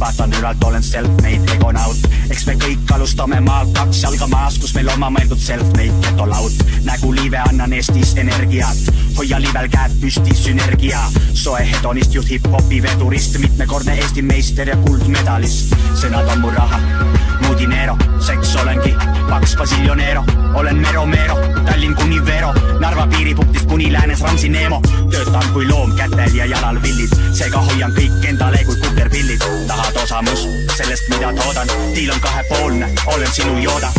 vaatan ülalt, olen self-made egonaut. Eks me kõik alustame maalt, 2 jalga maas, kus meil oma mõeldud self-made getolaut. Nägu liive, annan Eestis energiat, hoia liivel käed püsti, sünergia. Soe hedonist, juht hip-hopi vedurist, mitmekordne Eesti meister ja kuldmedalist. Sõnad on mu raha, mu dinero, seks olengi, paks basiljonero. Olen Mero, Tallinn kuni Vero, Narva piiripunktist kuni läänes Ramsi Neemo. Töötan kui loom, kätel ja jalal villid, seega hoian kõik endale kui kukerpillid. Tahad osa must, sellest mida toodan, diil on kahepoolne, olen sinu jooda.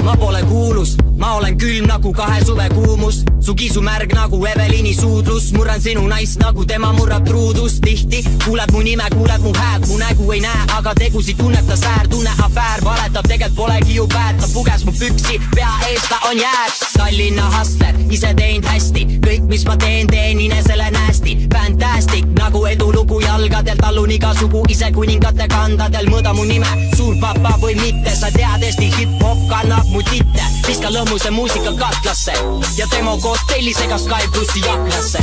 Ma pole kuulus, ma olen külm nagu 2 suve kuumus. Su kisumärg nagu Eveliini suudlus. Murran sinu naist nagu tema murrab truudust. Tihti kuuled mu nime, kuuled mu häält. Mu nägu ei näe, aga tegusid tunneb ta säär. Tunne afäär, valetab, tegelt polegi ju pääd. Ta puges mu püksi, pea eest ta on jääd. Tallinna hustler, ise teinud hästi. Kõik mis ma teen inesele näästi. Fantastic, nagu edulugu jalgadel. Tallun igasugu ise kuningate kandadel. Mõõda mu nime, suur papa või mitte. Sa tead, Eesti hip-hop kannab mu titte. Viska lõmmuse muusika katlasse ja demo koos tellisega Sky plussi jaklasse.